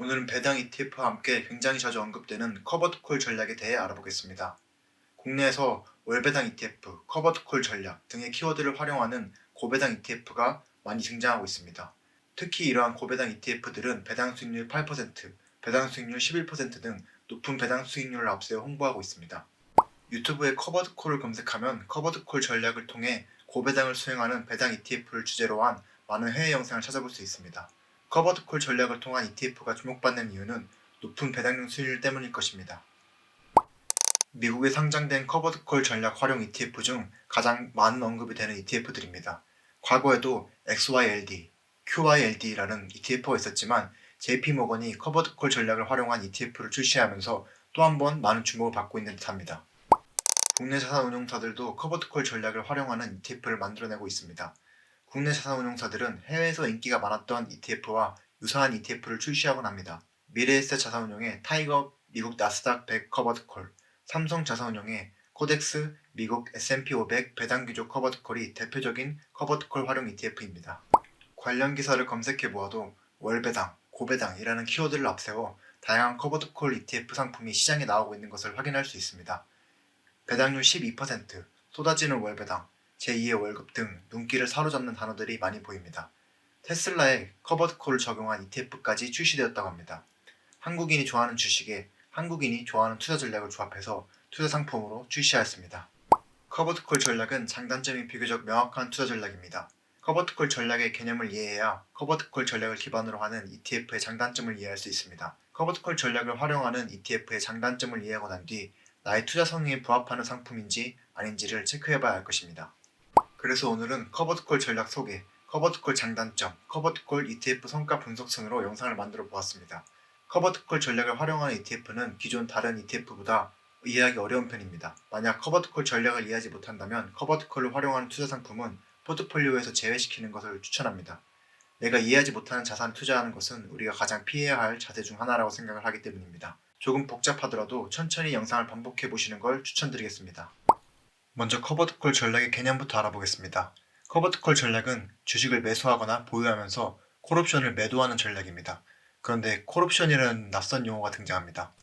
오늘은 배당 ETF와 함께 굉장히 자주 언급되는 커버드콜 전략에 대해 알아보겠습니다. 국내에서 월배당 ETF, 커버드콜 전략 등의 키워드를 활용하는 고배당 ETF가 많이 등장하고 있습니다. 특히 이러한 고배당 ETF들은 배당 수익률 8%, 배당 수익률 11% 등 높은 배당 수익률을 앞세워 홍보하고 있습니다. 유튜브에 커버드콜을 검색하면 커버드콜 전략을 통해 고배당을 수행하는 배당 ETF를 주제로 한 많은 해외 영상을 찾아볼 수 있습니다. 커버드콜 전략을 통한 ETF가 주목받는 이유는 높은 배당률 수익률 때문일 것입니다. 미국에 상장된 커버드콜 전략 활용 ETF 중 가장 많은 언급이 되는 ETF들입니다. 과거에도 XYLD, QYLD라는 ETF가 있었지만 JP모건이 커버드콜 전략을 활용한 ETF를 출시하면서 또 한 번 많은 주목을 받고 있는 듯합니다. 국내 자산운용사들도 커버드콜 전략을 활용하는 ETF를 만들어내고 있습니다. 국내 자산운용사들은 해외에서 인기가 많았던 ETF와 유사한 ETF를 출시하곤 합니다. 미래에셋 자산운용의 타이거 미국 나스닥 100 커버드콜, 삼성 자산운용의 코덱스 미국 S&P 500 배당규조 커버드콜이 대표적인 커버드콜 활용 ETF입니다. 관련 기사를 검색해보아도 월배당, 고배당이라는 키워드를 앞세워 다양한 커버드콜 ETF 상품이 시장에 나오고 있는 것을 확인할 수 있습니다. 배당률 12%, 쏟아지는 월배당, 제2의 월급 등 눈길을 사로잡는 단어들이 많이 보입니다. 테슬라에 커버드콜을 적용한 ETF까지 출시되었다고 합니다. 한국인이 좋아하는 주식에 한국인이 좋아하는 투자 전략을 조합해서 투자 상품으로 출시하였습니다. 커버드콜 전략은 장단점이 비교적 명확한 투자 전략입니다. 커버드콜 전략의 개념을 이해해야 커버드콜 전략을 기반으로 하는 ETF의 장단점을 이해할 수 있습니다. 커버드콜 전략을 활용하는 ETF의 장단점을 이해하고 난 뒤 나의 투자 성향에 부합하는 상품인지 아닌지를 체크해봐야 할 것입니다. 그래서 오늘은 커버드콜 전략 소개, 커버드콜 장단점, 커버드콜 ETF 성과 분석 순으로 영상을 만들어 보았습니다. 커버드콜 전략을 활용하는 ETF는 기존 다른 ETF보다 이해하기 어려운 편입니다. 만약 커버드콜 전략을 이해하지 못한다면 커버드콜을 활용하는 투자 상품은 포트폴리오에서 제외시키는 것을 추천합니다. 내가 이해하지 못하는 자산에 투자하는 것은 우리가 가장 피해야 할 자세 중 하나라고 생각을 하기 때문입니다. 조금 복잡하더라도 천천히 영상을 반복해 보시는 걸 추천드리겠습니다. 먼저 커버드콜 전략의 개념부터 알아보겠습니다. 커버드콜 전략은 주식을 매수하거나 보유하면서 콜옵션을 매도하는 전략입니다. 그런데 콜옵션이라는 낯선 용어가 등장합니다.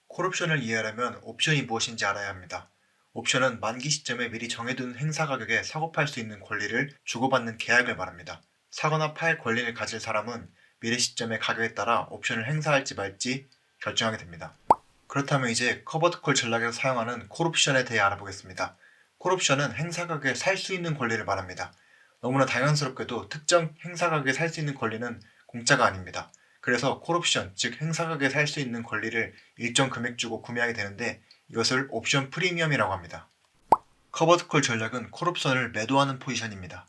콜옵션을 이해하려면 옵션이 무엇인지 알아야 합니다. 옵션은 만기 시점에 미리 정해둔 행사 가격에 사고 팔 수 있는 권리를 주고받는 계약을 말합니다. 사거나 팔 권리를 가질 사람은 미래 시점의 가격에 따라 옵션을 행사할지 말지 결정하게 됩니다. 그렇다면 이제 커버드콜 전략에서 사용하는 콜옵션에 대해 알아보겠습니다. 콜옵션은 행사 가격에 살 수 있는 권리를 말합니다. 너무나 당연스럽게도 특정 행사 가격에 살 수 있는 권리는 공짜가 아닙니다. 그래서 콜옵션, 즉 행사 가격에 살 수 있는 권리를 일정 금액 주고 구매하게 되는데 이것을 옵션 프리미엄이라고 합니다. 커버드콜 전략은 콜옵션을 매도하는 포지션입니다.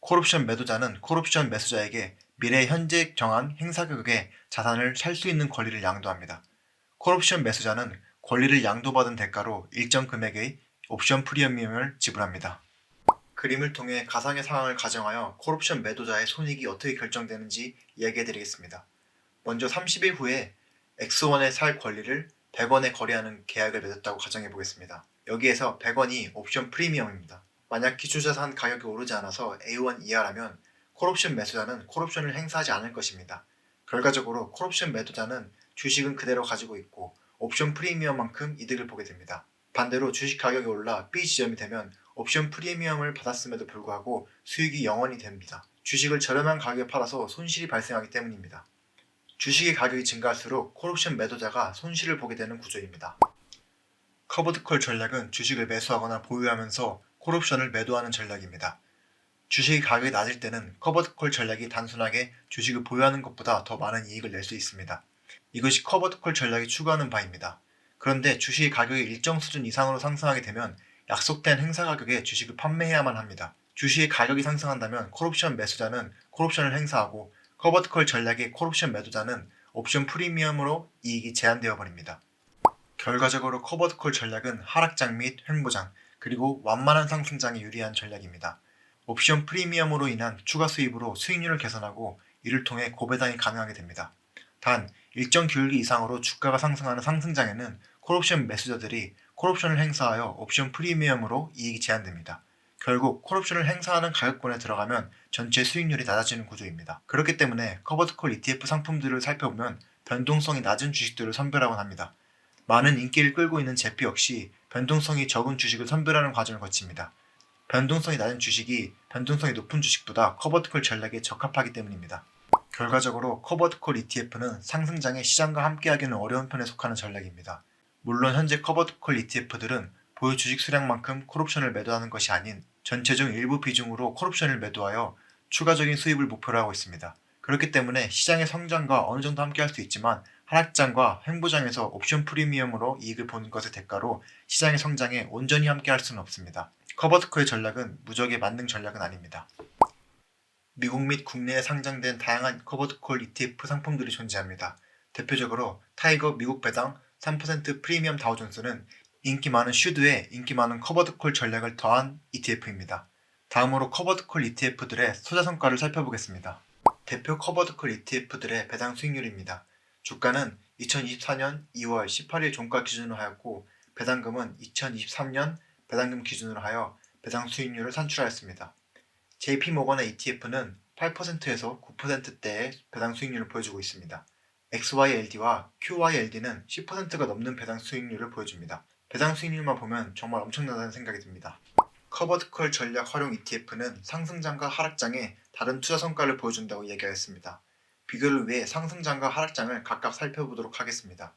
콜옵션 매도자는 콜옵션 매수자에게 미래 현재 정한 행사 가격에 자산을 살 수 있는 권리를 양도합니다. 콜옵션 매수자는 권리를 양도받은 대가로 일정 금액의 옵션 프리미엄을 지불합니다. 그림을 통해 가상의 상황을 가정하여 콜옵션 매도자의 손익이 어떻게 결정되는지 이야기해드리겠습니다. 먼저 30일 후에 X1에 살 권리를 100원에 거래하는 계약을 맺었다고 가정해보겠습니다. 여기에서 100원이 옵션 프리미엄입니다. 만약 기초자산 가격이 오르지 않아서 A1 이하라면 콜옵션 매수자는 콜옵션을 행사하지 않을 것입니다. 결과적으로 콜옵션 매도자는 주식은 그대로 가지고 있고 옵션 프리미엄만큼 이득을 보게 됩니다. 반대로 주식 가격이 올라 B 지점이 되면 옵션 프리미엄을 받았음에도 불구하고 수익이 0원이 됩니다. 주식을 저렴한 가격에 팔아서 손실이 발생하기 때문입니다. 주식의 가격이 증가할수록 콜옵션 매도자가 손실을 보게 되는 구조입니다. 커버드콜 전략은 주식을 매수하거나 보유하면서 콜옵션을 매도하는 전략입니다. 주식의 가격이 낮을 때는 커버드콜 전략이 단순하게 주식을 보유하는 것보다 더 많은 이익을 낼 수 있습니다. 이것이 커버드콜 전략이 추구하는 바입니다. 그런데 주식의 가격이 일정 수준 이상으로 상승하게 되면 약속된 행사 가격에 주식을 판매해야만 합니다. 주식의 가격이 상승한다면 콜옵션 매수자는 콜옵션을 행사하고 커버드콜 전략의 콜옵션 매도자는 옵션 프리미엄으로 이익이 제한되어 버립니다. 결과적으로 커버드콜 전략은 하락장 및 횡보장, 그리고 완만한 상승장에 유리한 전략입니다. 옵션 프리미엄으로 인한 추가 수입으로 수익률을 개선하고 이를 통해 고배당이 가능하게 됩니다. 단, 일정 기울기 이상으로 주가가 상승하는 상승장에는 콜옵션 매수자들이 콜옵션을 행사하여 옵션 프리미엄으로 이익이 제한됩니다. 결국 콜옵션을 행사하는 가격권에 들어가면 전체 수익률이 낮아지는 구조입니다. 그렇기 때문에 커버드콜 ETF 상품들을 살펴보면 변동성이 낮은 주식들을 선별하곤 합니다. 많은 인기를 끌고 있는 제피 역시 변동성이 적은 주식을 선별하는 과정을 거칩니다. 변동성이 낮은 주식이 변동성이 높은 주식보다 커버드콜 전략에 적합하기 때문입니다. 결과적으로 커버드콜 ETF는 상승장에 시장과 함께하기는 어려운 편에 속하는 전략입니다. 물론 현재 커버드콜 ETF들은 보유 주식 수량만큼 콜옵션을 매도하는 것이 아닌 전체 중 일부 비중으로 콜옵션을 매도하여 추가적인 수입을 목표로 하고 있습니다. 그렇기 때문에 시장의 성장과 어느 정도 함께할 수 있지만 하락장과 횡보장에서 옵션 프리미엄으로 이익을 보는 것의 대가로 시장의 성장에 온전히 함께할 수는 없습니다. 커버드콜의 전략은 무적의 만능 전략은 아닙니다. 미국 및 국내에 상장된 다양한 커버드콜 ETF 상품들이 존재합니다. 대표적으로 타이거 미국 배당 3% 프리미엄 다우존스는 인기 많은 슈드에 인기 많은 커버드콜 전략을 더한 ETF입니다. 다음으로 커버드콜 ETF들의 투자 성과를 살펴보겠습니다. 대표 커버드콜 ETF들의 배당 수익률입니다. 주가는 2024년 2월 18일 종가 기준으로 하였고 배당금은 2023년 배당금 기준으로 하여 배당 수익률을 산출하였습니다. JP모건의 ETF는 8%에서 9%대의 배당 수익률을 보여주고 있습니다. XYLD와 QYLD는 10%가 넘는 배당 수익률을 보여줍니다. 배당 수익률만 보면 정말 엄청나다는 생각이 듭니다. 커버드콜 전략 활용 ETF는 상승장과 하락장에 다른 투자 성과를 보여준다고 얘기하였습니다. 비교를 위해 상승장과 하락장을 각각 살펴보도록 하겠습니다.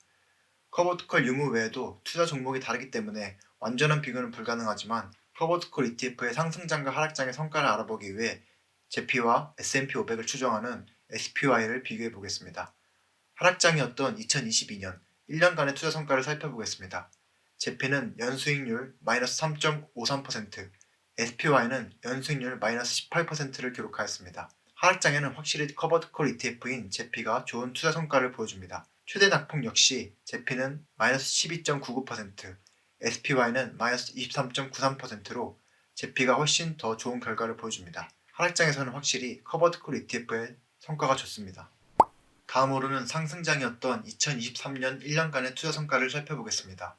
커버드콜 유무 외에도 투자 종목이 다르기 때문에 완전한 비교는 불가능하지만 커버드콜 ETF의 상승장과 하락장의 성과를 알아보기 위해 제피와 S&P 500을 추정하는 SPY를 비교해 보겠습니다. 하락장이었던 2022년 1년간의 투자 성과를 살펴보겠습니다. 제피는 연수익률 마이너스 3.53%, SPY는 연수익률 마이너스 18%를 기록하였습니다. 하락장에는 확실히 커버드콜 ETF인 제피가 좋은 투자 성과를 보여줍니다. 최대 낙폭 역시 제피는 마이너스 12.99%, SPY는 마이너스 23.93%로 제피가 훨씬 더 좋은 결과를 보여줍니다. 하락장에서는 확실히 커버드콜 ETF의 성과가 좋습니다. 다음으로는 상승장이었던 2023년 1년간의 투자 성과를 살펴보겠습니다.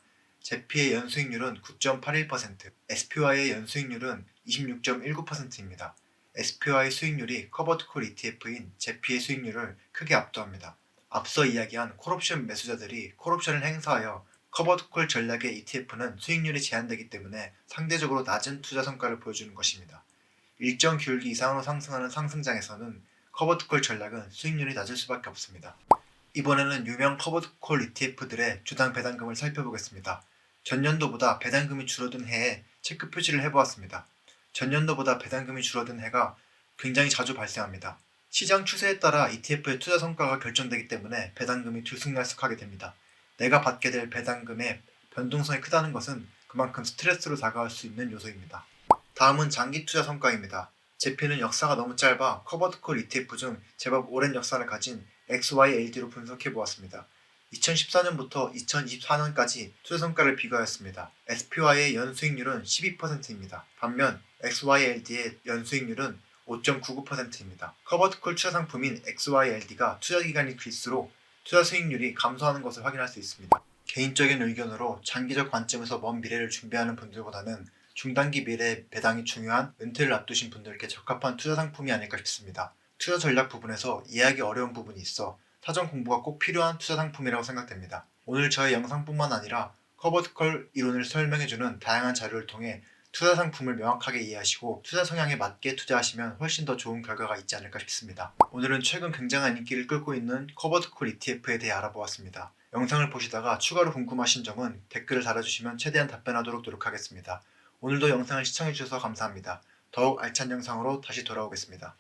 제피의 연수익률은 9.81%, SPY의 연수익률은 26.19%입니다. SPY 수익률이 커버드콜 ETF인 제피의 수익률을 크게 압도합니다. 앞서 이야기한 콜옵션 매수자들이 콜옵션을 행사하여 커버드콜 전략의 ETF는 수익률이 제한되기 때문에 상대적으로 낮은 투자 성과를 보여주는 것입니다. 일정 기울기 이상으로 상승하는 상승장에서는 커버드콜 전략은 수익률이 낮을 수밖에 없습니다. 이번에는 유명 커버드콜 ETF들의 주당 배당금을 살펴보겠습니다. 전년도보다 배당금이 줄어든 해에 체크 표시를 해보았습니다. 전년도보다 배당금이 줄어든 해가 굉장히 자주 발생합니다. 시장 추세에 따라 ETF의 투자 성과가 결정되기 때문에 배당금이 들쑥날쑥하게 됩니다. 내가 받게 될 배당금의 변동성이 크다는 것은 그만큼 스트레스로 다가갈 수 있는 요소입니다. 다음은 장기 투자 성과입니다. 제피는 역사가 너무 짧아 커버드콜 ETF 중 제법 오랜 역사를 가진 XYLD로 분석해 보았습니다. 2014년부터 2024년까지 투자 성과를 비교하였습니다. SPY의 연수익률은 12%입니다. 반면 XYLD의 연수익률은 5.99%입니다. 커버드콜 투자 상품인 XYLD가 투자 기간이 길수록 투자 수익률이 감소하는 것을 확인할 수 있습니다. 개인적인 의견으로 장기적 관점에서 먼 미래를 준비하는 분들보다는 중단기 미래 배당이 중요한 은퇴를 앞두신 분들께 적합한 투자 상품이 아닐까 싶습니다. 투자 전략 부분에서 이해하기 어려운 부분이 있어 사전 공부가 꼭 필요한 투자 상품이라고 생각됩니다. 오늘 저의 영상뿐만 아니라 커버드콜 이론을 설명해주는 다양한 자료를 통해 투자 상품을 명확하게 이해하시고 투자 성향에 맞게 투자하시면 훨씬 더 좋은 결과가 있지 않을까 싶습니다. 오늘은 최근 굉장한 인기를 끌고 있는 커버드콜 ETF에 대해 알아보았습니다. 영상을 보시다가 추가로 궁금하신 점은 댓글을 달아주시면 최대한 답변하도록 노력하겠습니다. 오늘도 영상을 시청해주셔서 감사합니다. 더욱 알찬 영상으로 다시 돌아오겠습니다.